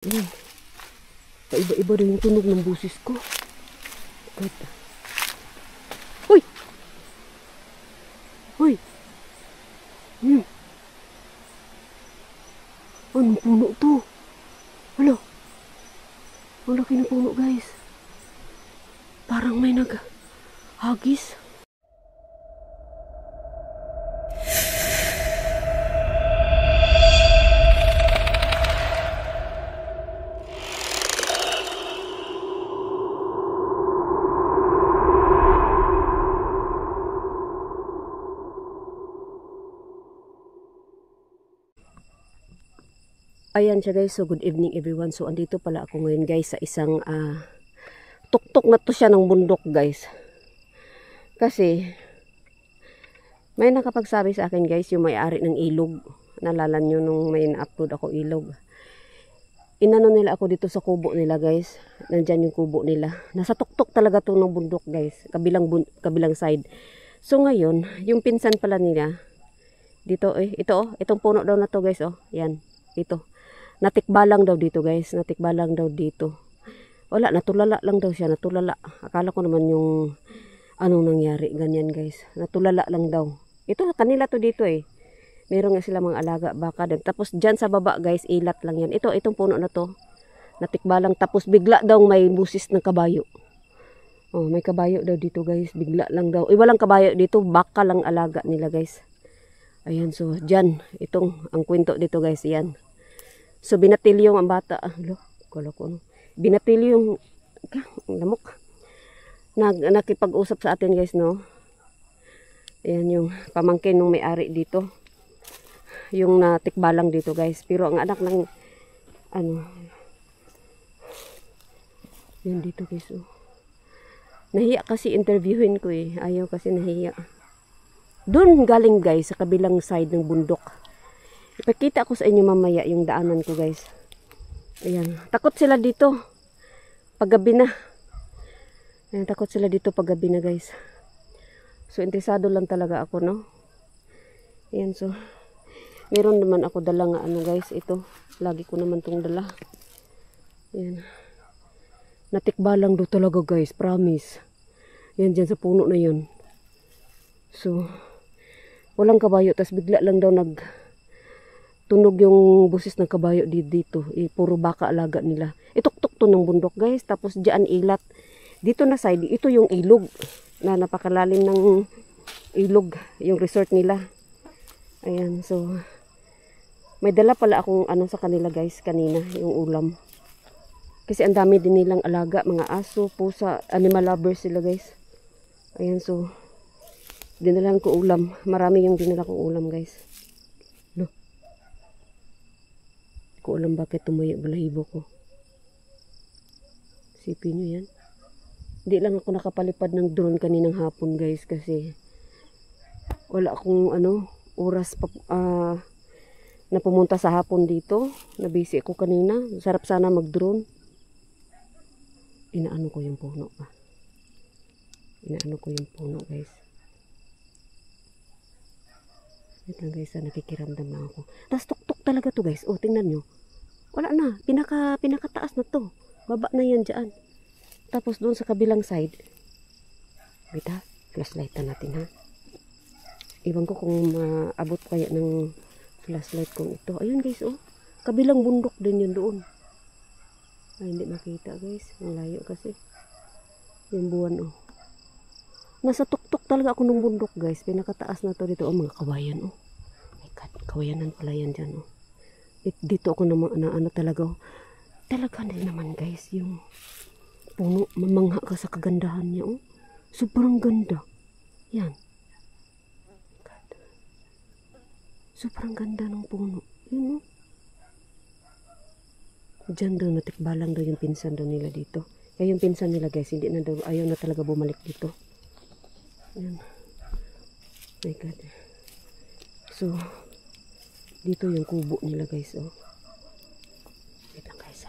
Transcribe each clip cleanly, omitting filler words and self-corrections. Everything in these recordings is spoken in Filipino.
Ayan. Paiba-iba rin yung tunog ng busis ko. God. Hoy! Hoy! Hmm. Anong puno to? Hala. Ang laki ng puno, guys. Parang may naghagis. Ayan siya, guys. So good evening everyone. So andito pala ako ngayon, guys, sa isang tuktok na to siya ng bundok, guys. Kasi may nakapagsabi sa akin, guys, yung may-ari ng ilog. Nalala nyo nung may na-upload ako ilog. Inano nila ako dito sa kubo nila, guys. Nandyan yung kubo nila. Nasa tuktok talaga to ng bundok, guys. Kabilang side. So ngayon, yung pinsan pala nila dito, itong puno daw na to, guys, yan, ito. Natikbalang daw dito, guys. Natikbalang daw dito. Wala, natulala lang daw siya. Natulala. Akala ko naman yung anong nangyari. Ganyan, guys. Natulala lang daw. Ito, kanila to dito Meron nga sila mga alaga, baka din. Tapos dyan sa baba, guys, ilat lang yan. Itong puno na to. Natikbalang. Tapos bigla daw may busis ng kabayo. Oh, may kabayo daw dito, guys. Bigla lang daw. Walang kabayo dito. Baka lang alaga nila, guys. Ayan, so dyan. Ang kwento dito, guys. Yan. So binatilyong ang bata. Binatilyong lamok. Nakipag-usap sa atin, guys, no. Ayan yung pamangkin ng may-ari dito. Yung natikbalang dito, guys. Pero ang anak ng yan dito, guys. Nahiya kasi interviewin ko Ayaw kasi nahiya. Doon galing, guys, sa kabilang side ng bundok. Ipakita ko sa inyo mamaya yung daanan ko, guys. Ayan. Takot sila dito. Paggabi na. Ayan, takot sila dito paggabi na, guys. So, interesado lang talaga ako, no? Ayan, so. Meron naman ako dala nga, guys. Ito. Lagi ko naman tong dala. Ayan. Natikbalang do talaga, guys. Promise. Ayan, dyan sa puno na yun. So, walang kabayo. Tapos bigla lang daw tunog yung busis ng kabayo dito. Puro baka alaga nila. Ituktok to ng bundok, guys. Tapos dyan ilat. Dito na side, ito yung ilog. Na napakalalim ng ilog. Yung resort nila. Ayan, so. May dala pala akong sa kanila, guys, kanina. Yung ulam. Kasi ang dami din nilang alaga. Mga aso, pusa, animal lovers sila, guys. Ayan, so. Dinalan ko ulam. Marami yung dinala kong ulam, guys. Ko alam bakit tumayo balahibo ko. Sipin nyo yan. Hindi lang ako nakapalipad ng drone kaninang hapon, guys, kasi wala akong oras na pumunta sa hapon dito. Nabisi ako kanina. Sarap sana mag-drone. Inaano ko yung puno pa. Inaano ko yung puno, guys. Wait lang, guys, nakikiramdam na ako. Tapos tuktok talaga to, guys. Tingnan nyo. Wala na. Pinakataas na to. Baba na yan dyan. Tapos doon sa kabilang side. Wait ha. Flashlight na natin, ha. Iwan ko kung maabot kaya ng flashlight kong ito. Ayun, guys, kabilang bundok din yun doon. Ay, hindi makita, guys. Ang layo kasi. Yung buwan, Nasa tuktok talaga ako ng bundok, guys. Pinakataas na to dito. Mga kawayan, My God, kawayanan pala yan dyan, Dito ako na talaga, Talaga din naman, guys, yung puno. Mamangha ka sa kagandahan niya, Sobrang ganda. Yan. God. Sobrang ganda ng puno. Yun, Diyan daw, natikbalang daw yung pinsan daw nila dito. Kaya yung pinsan nila, guys, hindi na daw, ayaw na talaga bumalik dito. Ayan. My God. So, dito yung kubo nila, guys, Wait lang, guys,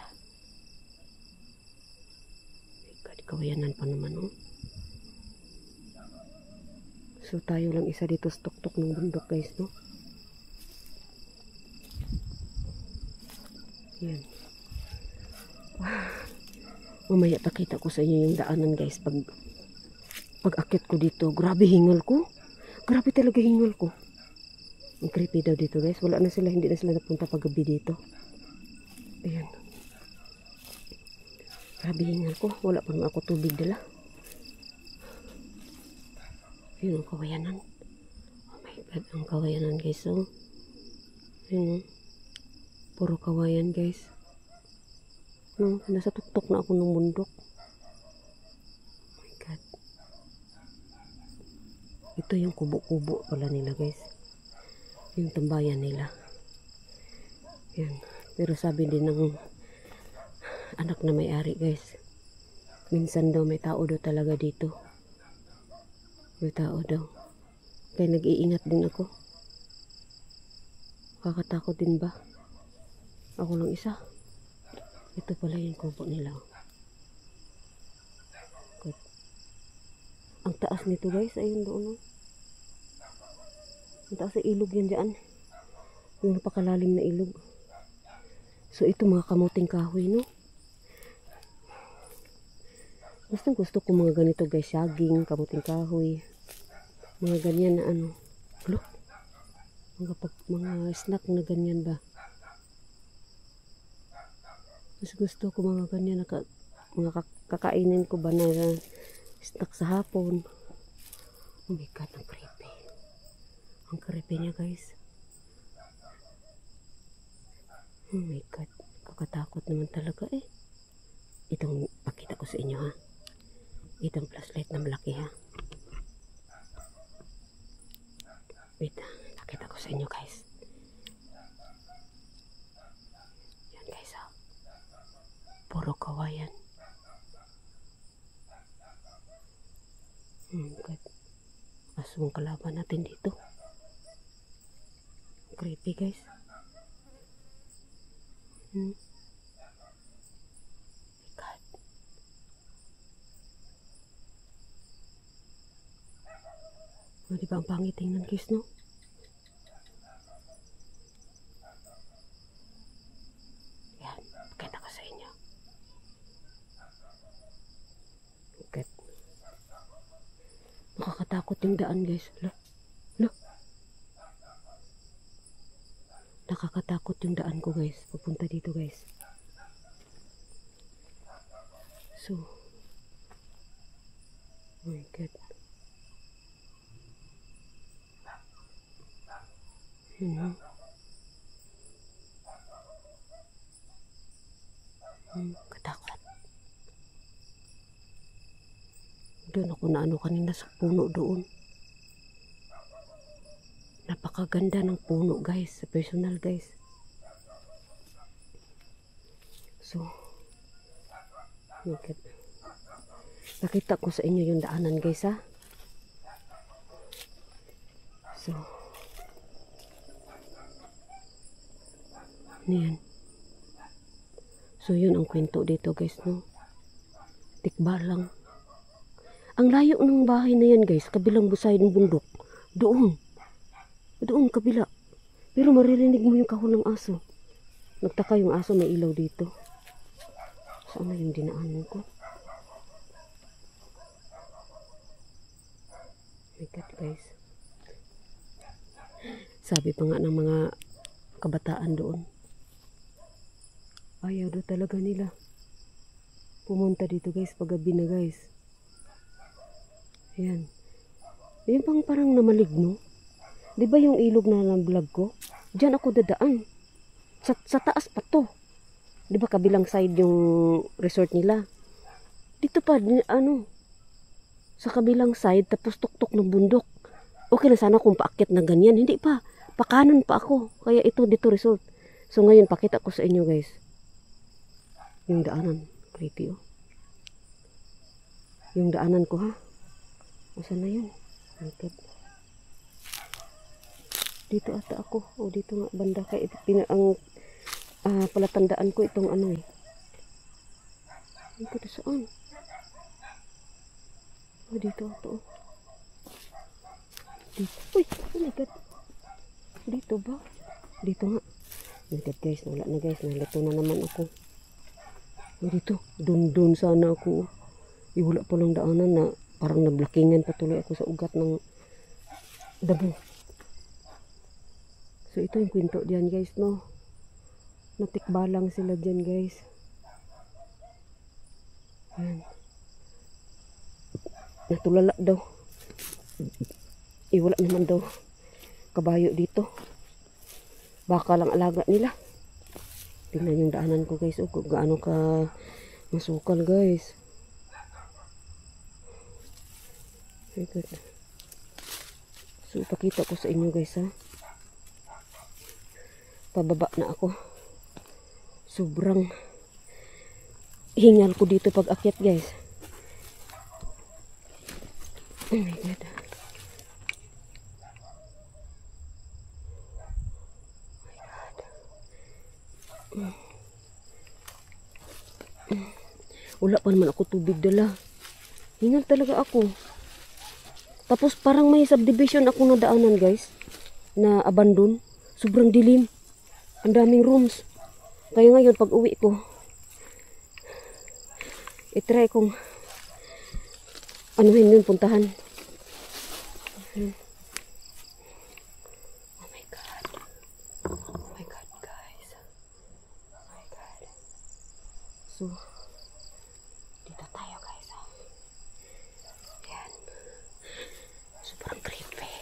My God, kawayanan pa naman, So, tayo lang isa dito sa tuktok ng bundok, guys, Yan. Mamaya pakita ko sa inyo yung daanan guys. Pag akit ko dito, grabe hingal ko. Grabe talaga hingal ko. Ang creepy daw dito guys. Wala na sila, hindi na sila napunta paggabi dito. Ayan. Grabe hingal ko. Wala pa naman ako tubig dala. Ayan ang kawayanan. Oh my god, ang kawayanan guys. So, ayan. Puro kawayan guys. No, nasa tuktok na ako ng bundok. Oh my god. Ito yung kubo-kubo pala nila guys. Yung tambayan nila. Yan. Pero sabi din ng anak na may-ari guys. Minsan daw may tao daw talaga dito. May tao daw. Kaya nag-iingat din ako. Kakatakot din ba? Ako lang isa. Ito pala yung kubo nila. Good. Ang taas nito guys. Ayun doon. Oh. Ang taas na ilog yan dyan. Yung napakalalim na ilog. So ito mga kamuting kahoy no. Gusto ko mga ganito guys. Saging, kamuting kahoy. Mga ganyan na ano. Look. Mga snack na ganyan ba. Mas gusto ko mga ganyan na mga kakainin ko ba na snack sa hapon. Oh my god, ang creepy. Ang creepy niya guys. Oh my god, kakatakot naman talaga eh. Itong pakita ko sa inyo ha. Itong flashlight na malaki ha. Wait, pakita ko sa inyo guys. Yan guys ha. Puro kawayan. God. Aswang kalaban natin dito. Creepy guys. God. O, diba ang pangit tingnan guys no? Yan. Pakita ko sa inyo. God. Nakakatakot yung daan guys. Look. Look. Nakakatakot yung daan ko guys. Pupunta dito guys. So. Oh my god. Katakot. Doon ako na ano kanina sa puno doon. Napakaganda ng puno guys. Personal guys. So. Okay. Nakita ko sa inyo yung daanan guys ha. So. Yan. So yun ang kwento dito guys no. Tikba lang. Ang layo ng bahay na yan guys. Kabilang busay ng bundok. Doon. Doon kabila. Pero maririnig mo yung kahon ng aso. Nagtaka yung aso may ilaw dito. Saan na yung dinaanan ko? My God guys. Sabi pa nga ng mga kabataan doon. Ayaw daw talaga nila pumunta dito guys paggabi na guys. Ayan. Ayan pang parang namaligno. Diba yung ilog na ng vlog ko? Diyan ako dadaan. Sa taas pa to. Diba kabilang side yung resort nila? Dito pa, ano? Sa kabilang side, tapos tuktok ng bundok. Okay na sana kung paakyat na ganyan. Hindi pa. Pakanan pa ako. Kaya ito dito resort. So ngayon, pakita ko sa inyo guys. Yung daanan. Creepy oh. Yung daanan ko ha. Asan na yun? Angkat. Dito ata ako. O dito nga banda. Kaya ang palatandaan ko itong ano eh. Dito saan? O dito ito. Dito. Uy! Oh my God. Dito ba? Dito nga. Oh my God guys. Wala na guys. Nalito na naman ako. Dito, dun sana ako. Wala pa lang daanan na parang nablakingan patuloy ako sa ugat ng damo. So ito yung kwento diyan guys, no. Natikbalang sila diyan guys. Ayan. Natulala daw. Wala naman daw kabayo dito. Baka lang alaga nila. Tingnan yung daanan ko guys. Kung gaano ka masukal guys. So ipakita ko sa inyo guys ha. Pababa na ako. Sobrang hingal ko dito pag akyat guys. Oh my god. Wala pa naman ako tubig dala. Hingal talaga ako. Tapos parang may subdivision ako na daanan guys. Na abandon. Sobrang dilim. Ang daming rooms. Kaya ngayon pag uwi ko, itry kong anuhin yun, puntahan. Oh my god. Oh my god guys. Oh my god. So, dito tayo guys. Yan. Sobrang creepy.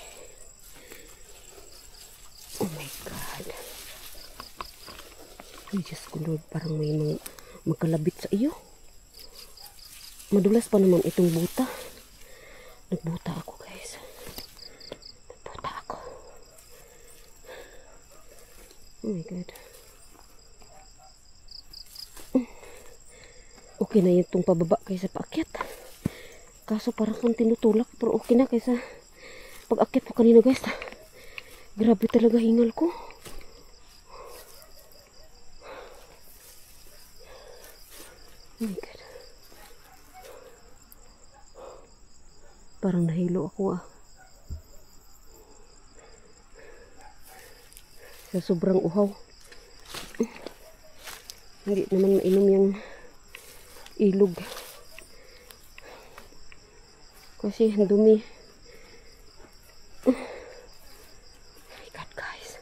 Oh my god. Ay, Diyos ko Lord, parang may magkalabit sa iyo. Madulas pa naman itong buta. Nagbuta ako guys. Nagbuta ako. Oh my god. Okay na itong pababa kaysa paakyat. Kaso parang kang tinutulak. Pero okay na kaysa pag-akyat ko kanina guys. Grabe talaga hingal ko. Oh my god. Parang nahilo ako ah. Sa sobrang uhaw. Hindi naman mainom yung ilog. Kasi ang dumi. Oh my god guys.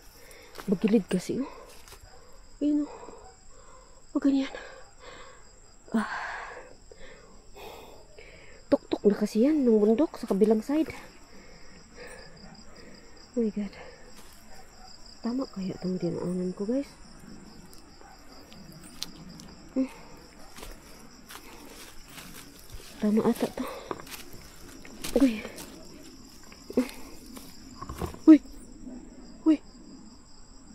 Bagilid kasi oh. Ayun oh. O ganyan. Tuktok na kasi yan ng bundok sa kabilang side. Oh my god. Tama kaya itong dinaanan ko guys. Tama ata to. Uy. Uy. Uy.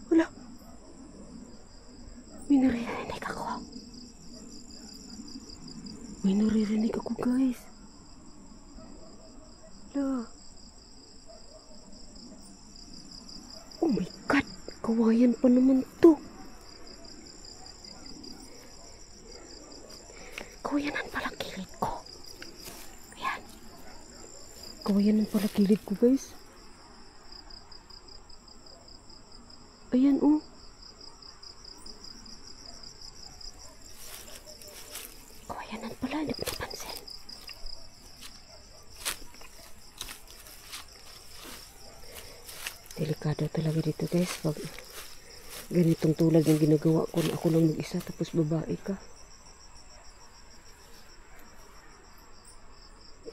Wala. May naririnig ako. May naririnig ako guys. Wala. Oh my god. Kawayan pa naman to. Kawayanan pala kilid ko. Ayan. Kawayanan pala kilid ko guys. Ayan oh. Kawayanan pala. Hindi ko napansin. Delikado talaga dito guys. Pag ganitong tulad yung ginagawa ko na ako lang mag-isa tapos babae ka.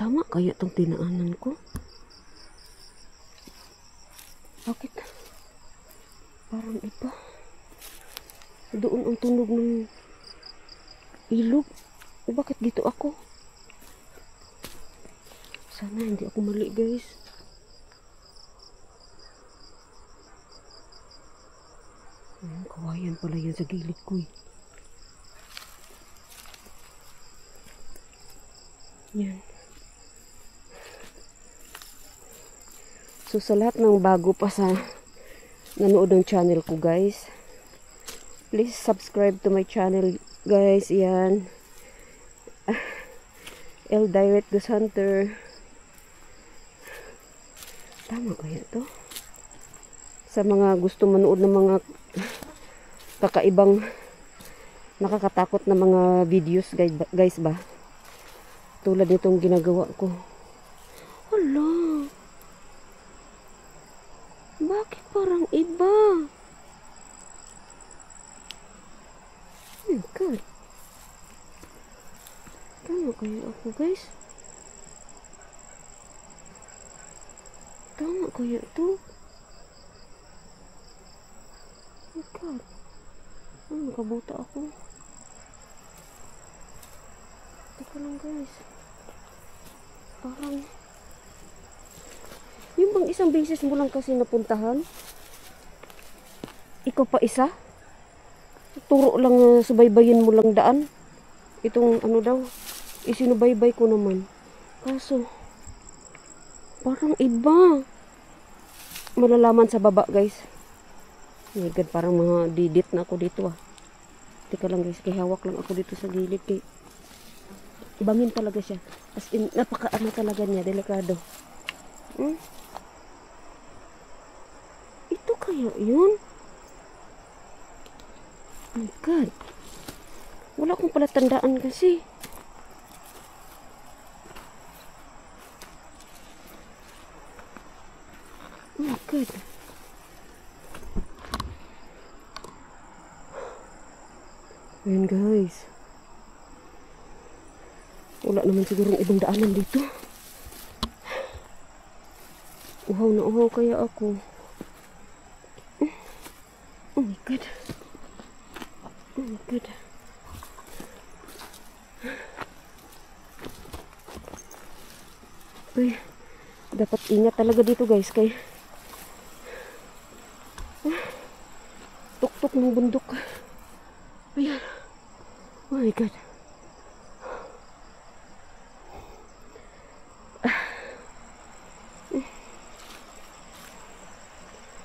Tama kaya itong tinaanan ko? Bakit? Parang iba. Doon ang tunog ng ilog. Bakit dito ako? Sana hindi ako mali guys. Ayan, kawayan pala yan sa gilid ko eh. Yan. So sa lahat ng bago pa sa nanood ng channel ko guys, please subscribe to my channel guys. Yan. El Direct the Hunter. Tama kaya to? Sa mga gusto manood ng mga kakaibang nakakatakot na mga videos guys ba. Tulad nitong ginagawa ko. Hala. Bakit parang iba? Oh my God. Tama kayo ako guys. Tama kaya ito? Oh my God. Nakabuta ako. Teka lang guys. Parang yung bang isang beses mo lang kasi napuntahan? Ikaw pa isa? Turo lang, subaybayin mo lang daan. Itong ano daw, isinubaybay ko naman. Kaso, parang iba. Malalaman sa baba guys. Oh my God, parang mga didit na ako dito ah. Teka lang guys, kaya hawak lang ako dito sa gilid. Kaya bangin talaga siya. As in, napaka-ano talaga niya, delikado. Ito kaya yun? Oh my God. Wala akong pala tandaan kasi. Oh my God. Ayan guys. Wala naman sigurong ibang daanan dito. Uhaw na uhaw kaya ako. Oh my God. Oh my God. Uy, dapat ingat talaga dito guys kay tuktok ng bundok. Ayan. Oh my God.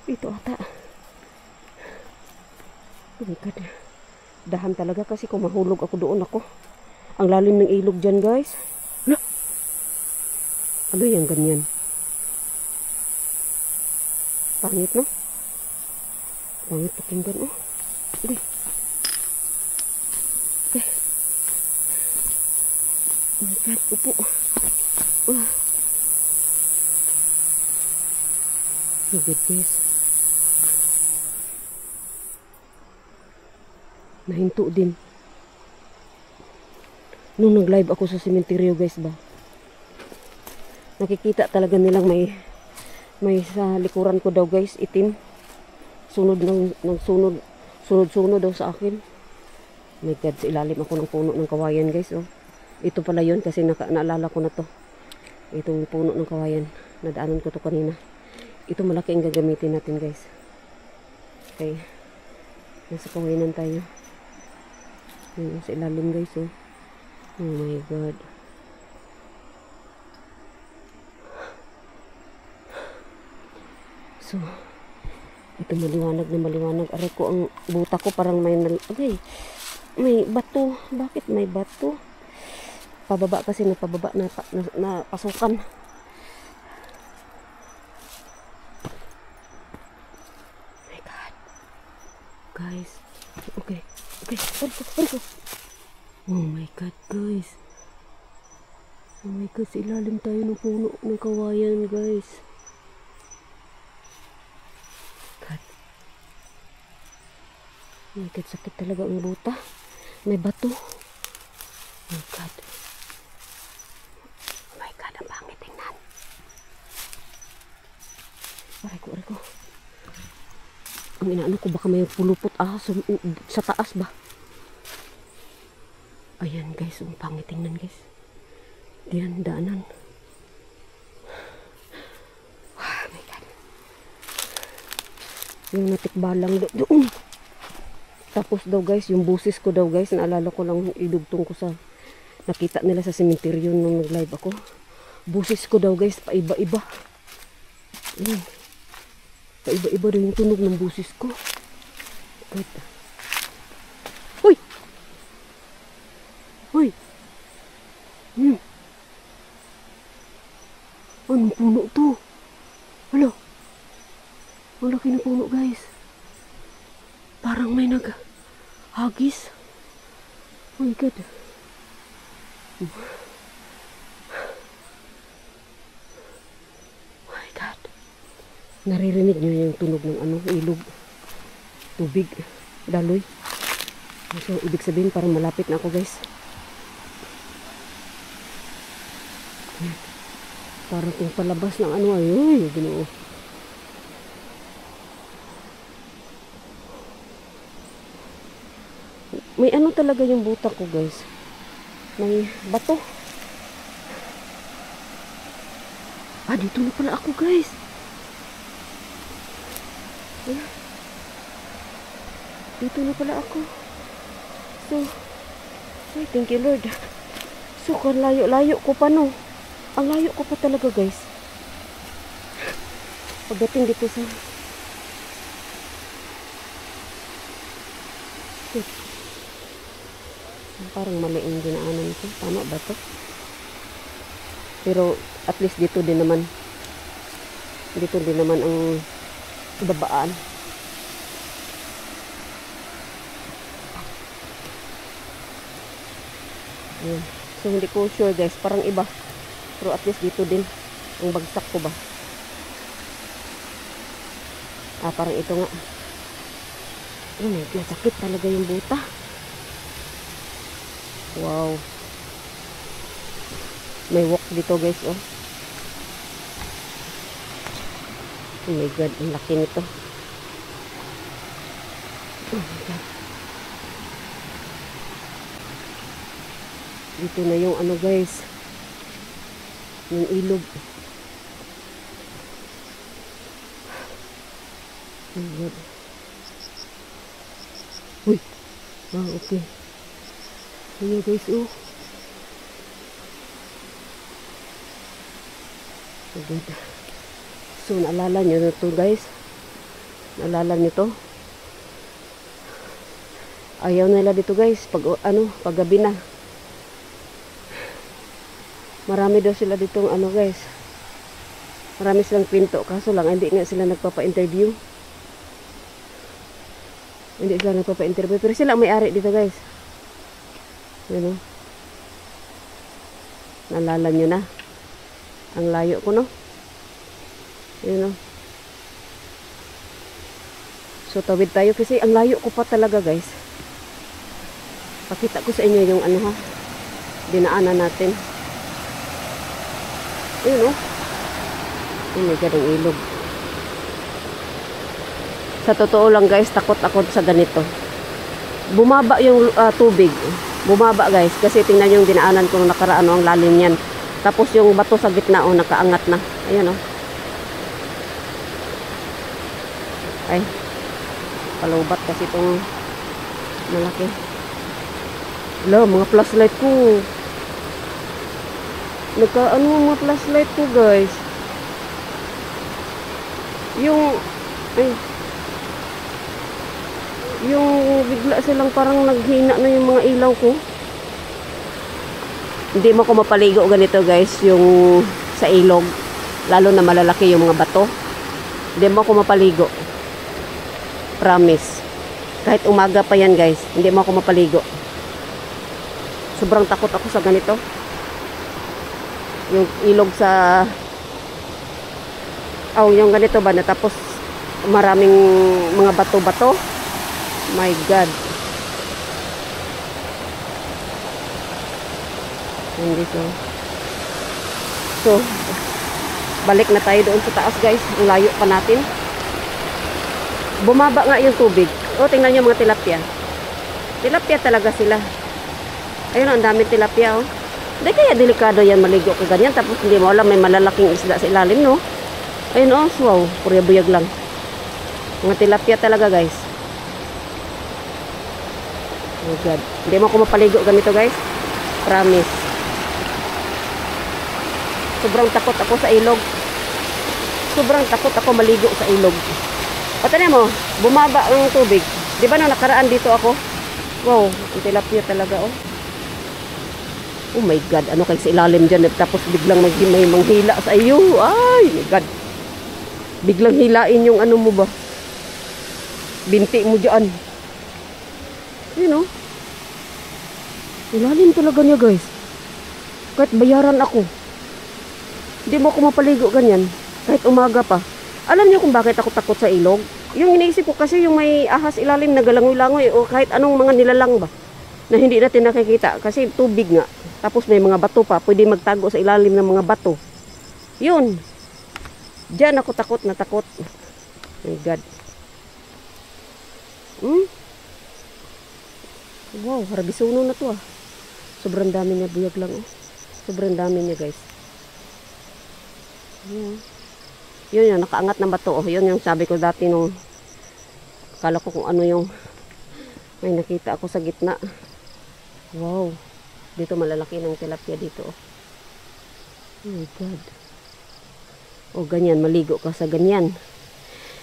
Ito ata. Oh my God. Dahan talaga kasi kung mahulog ako doon ako. Ang lalim ng ilog dyan guys. Hala. Ano yan ganyan? Pangit no? Pangit pakinggan oh. Okay. Okay. Oh my God. Upo. Oh my God guys. Nahinto din. Nung nag-live ako sa sementeryo guys ba. Nakikita talaga nilang may sa likuran ko daw guys, itim. Sunod sunod daw sa akin. Oh my God, sa ilalim ako ng puno ng kawayan guys oh. Ito pala yun kasi naalala ko na to. Itong puno ng kawayan. Nadaanan ko to kanina. Ito malaki ang gagamitin natin guys. Okay. Nasa kawayanan tayo. Yun, sa ilalim guys oh. Oh my God. So, ito maliwanag na maliwanag. Aray ko, ang buta ko parang may okay, may bato. Bakit may bato? Pababa kasi na pababa na pasukan. My God. Guys. Okay. Okay. Pariko. Oh my God, guys. Oh my God, sa ilalim tayo ng puno ng kawayan, guys. God. Oh my God, sakit talaga ang buta. May bato. Oh my God. Oh my God, ang pangit tingnan. Aray ko. Ang inaano ko, baka may pulupot sa taas ba? Ayan guys, ang pangit tingnan guys. Diyan, daanan. Oh my God. Yung natikbalang doon. Tapos daw guys, yung busis ko daw guys, naalala ko lang idugtong ko sa nakita nila sa sementeryo nung nag-live ako. Busis ko daw guys, paiba-iba. Ayan. Paiba-iba daw yung tunog ng busis ko. God. Hoy! Hoy! Anong puno to? Hala! Ang laki ng puno guys. Parang may naghagis. Oh my God. Oh my God. Naririnig nyo yung tunog ng ano, ilog. Tubig. Daloy. So, ibig sabihin parang malapit na ako, guys. Parang kung palabas ng ano, ay, Ginoo. May ano talaga yung butak ko, guys. May bato. Ah, dito na pala ako, guys. Ayan. Dito na pala ako. So, ay, thank you, Lord. So, layo-layo ko pa, no? Ang layo ko pa talaga, guys. Pagdating dito sa... Parang mali yung dinaanan ko. Tama ba to? Pero, at least dito din naman. Dito din naman ang babaan. Ayan. So, hindi ko sure, guys. Parang iba. Pero at least dito din. Ang bagsak ko ba? Ah, parang ito nga. Oh my God, sakit talaga yung buta. Wow. May walk dito, guys, oh. Oh my God, ang laki nito. Oh my God. Dito na yung ano, guys. Yung ilog. Oh my God. Uy. Ah, okay. Ayan, guys, oh. Oh God. So, naalala nyo na to, guys. Naalala nyo to. Ayaw nila dito, guys. Pag gabi na. Marami daw sila ditong ano, guys. Marami silang pinto. Kaso lang, hindi nga sila nagpapa-interview. Hindi sila nagpapa-interview. Pero sila may-ari dito, guys. Yan, oh. Naalala nyo na. Ang layo ko, no? Yan, oh. So, tawid tayo. Kasi ang layo ko pa talaga, guys. Pakita ko sa inyo yung ano, ha. Dinaanan natin. Ayun, oh. Oh my God, ang ilog. Sa totoo lang, guys, takot ako sa ganito. Bumaba yung tubig. Bumaba, guys. Kasi tingnan yung dinaanan ko nung nakaraan, ang lalim yan. Tapos yung bato sa gitna, oh, nakaangat na. Ayan, oh. Ay. Palubat kasi itong malaki. Hello, mga flashlight ko. Mga flashlight ko, guys. Yung bigla silang parang naghina na yung mga ilaw ko. Hindi mo ko mapaligo ganito, guys, yung sa ilog. Lalo na malalaki yung mga bato. Hindi mo ko mapaligo. Promise. Kahit umaga pa yan, guys, hindi mo ako mapaligo. Sobrang takot ako sa ganito. Yung ilog sa yung ganito ba na tapos maraming mga bato-bato. My God. Hindi so balik na tayo doon sa taas, guys. Ang layo pa natin. Bumaba nga yung tubig. O, tingnan nyo mga tilapia. Tilapia talaga sila. Ayun, ang daming tilapia, oh. Hindi kaya delikado yan maligo ka ganyan. Tapos hindi mo alam may malalaking isda sa ilalim, no? Ayun, oh. Wow, purya-buyag lang. Mga tilapia talaga, guys. Oh God. Hindi mo ako mapaligo ganito, guys. Promise. Sobrang takot ako sa ilog. Sobrang takot ako maligo sa ilog. O, tanin mo, bumaba ang tubig. Di ba nung nakaraan dito ako? Wow, ang tilapia talaga, oh. Oh my God, ano kayo sa ilalim dyan? Tapos biglang may manghila sa iyo. Ay, my God. Biglang hilain yung ano mo ba? Binti mo dyan. You know? Ilalim talaga niya guys. Kahit bayaran ako. Hindi mo ako mapaligo ganyan. Kahit umaga pa. Alam niyo kung bakit ako takot sa ilog? Yung iniisip ko kasi yung may ahas ilalim na galangoy-langoy o kahit anong mga nilalang ba na hindi natin nakikita kasi tubig nga. Tapos may mga bato pa. Pwede magtago sa ilalim ng mga bato. Yun. Diyan ako takot na takot. My God. Wow, harabisuno na to ah. Sobrang dami niya, buyag lang oh. Sobrang dami niya guys. Yun yung nakaangat na bato oh. Yun yung sabi ko dati nung akala ko kung ano yung may nakita ako sa gitna. Wow. Dito malalaki ng tilapia dito oh. Oh my God. O ganyan, maligo ka sa ganyan.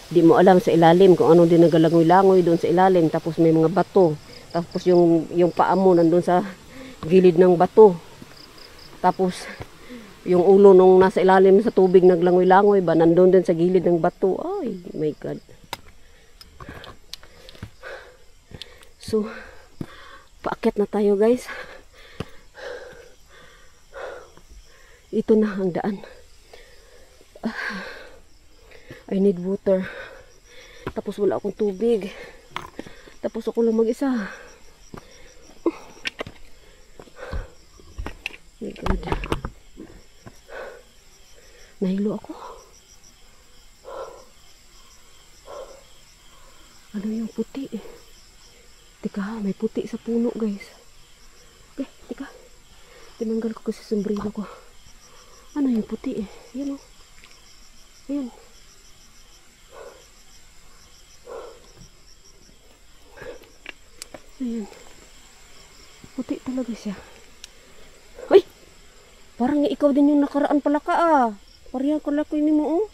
Di mo alam sa ilalim kung ano din nagalangoy-langoy doon sa ilalim. Tapos may mga bato. Tapos yung paa mo nandun sa gilid ng bato. Tapos yung ulo nung nasa ilalim sa tubig naglangoy-langoy ba nandun din sa gilid ng bato. Ay, my God. So, paakyat na tayo guys. Ito na ang daan. I need water. Tapos wala akong tubig. Tapos ako lang mag-isa. My God. Nahilo ako. Ano yung puti? Tika, may puti sa puno guys. Okay, tika. Tinanggal ko kasi sombrero ko. Ano yung puti eh? Yan o. Ayan. Ayan. Puti talaga siya. Ay! Parang ikaw din yung nakaraan pala ka ah. Parang pala ko ini mo oh.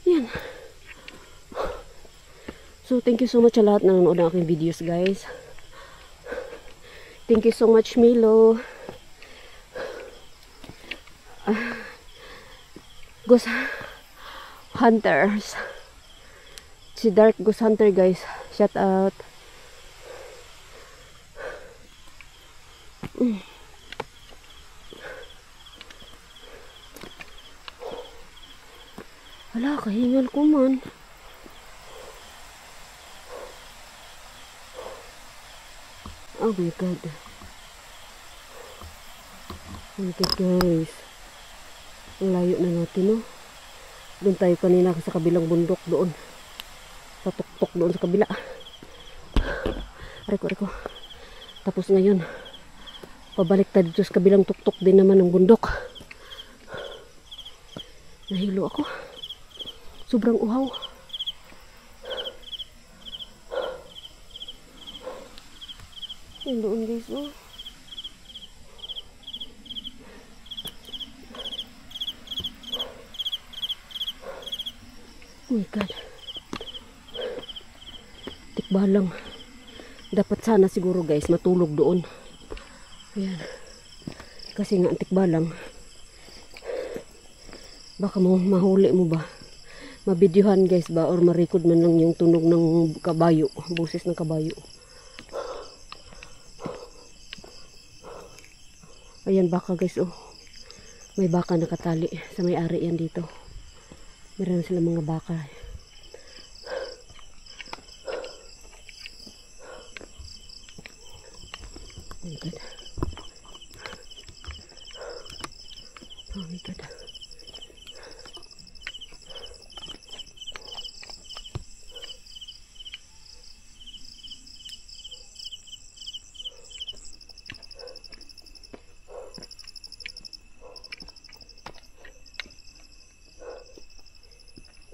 Ayan. So, thank you so much sa lahat na nanonood ng aking videos guys. Thank you so much Milo. Ghost Hunters. Si Dark Ghost Hunter guys. Shout out. Wala, kahingal ko man. Oh my God. Oh my God guys. Ang layo na natin no. Doon tayo kanina sa kabilang bundok doon. Patuktok doon sa kabila. Reko. Tapos ngayon, pabalik tayo dito sa kabilang tuktok din naman ng bundok. Nahilo ako. Sobrang uhaw. Yan doon guys oh. Oh my God. Tikbalang. Dapat sana siguro guys matulog doon. Ayan. Kasi nga tikbalang. Baka mahuli mo ba? Mabidyohan guys ba or ma-record man lang yung tunog ng kabayo. Boses ng kabayo. Ayan baka guys oh. May baka nakatali sa may-ari yan dito. Meron sila mga baka. Oh my God. Oh my God.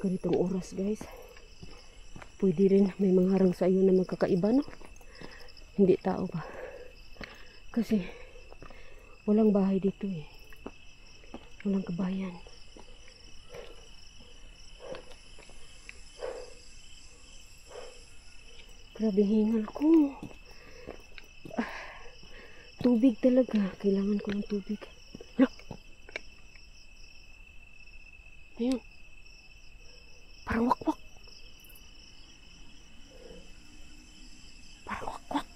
Ganitong oras guys, pwede rin may mga harang sa iyo na magkakaiba no? Hindi tao ba? Kasi walang bahay dito eh, walang kabayan. Grabe hingal ko. Tubig talaga, kailangan ko ng tubig. Ayun, parang wakwak. Parang wakwak.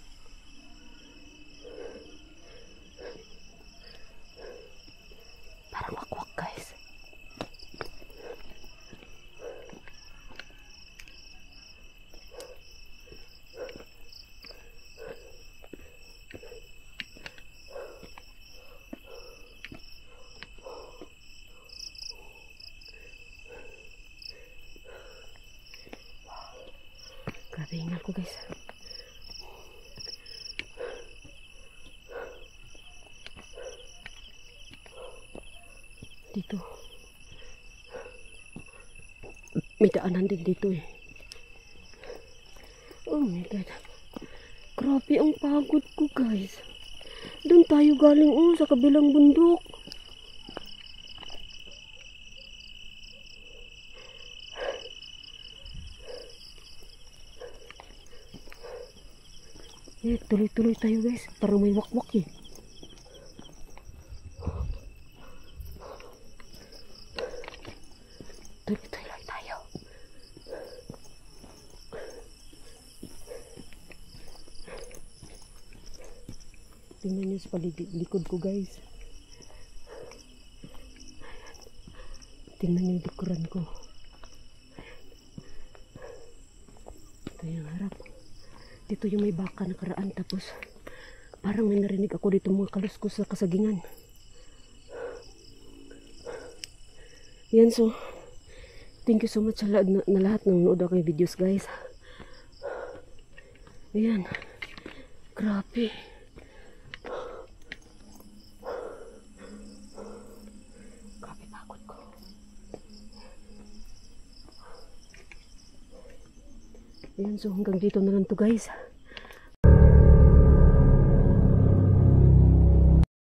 ako guys. Dito. May daanan din dito eh. Oh my God. Grabe ang pagod ko guys. Doon tayo galing sa kabilang bundok. Tuloy-tuloy tayo guys. Parang may wakwak eh. Tuloy-tuloy lang tayo. Tingnan nyo sa likod ko guys. Tingnan yung likuran ko. Ito yung harap. Dito yung may baka nakaraan, tapos parang may narinig ako dito mga kaluskos sa kasagingan. Yan, so thank you so much sa lahat ng nood ako yung videos guys. Ayan, grabe. Grabe pagod ko. Ayan, so hanggang dito na lang to guys.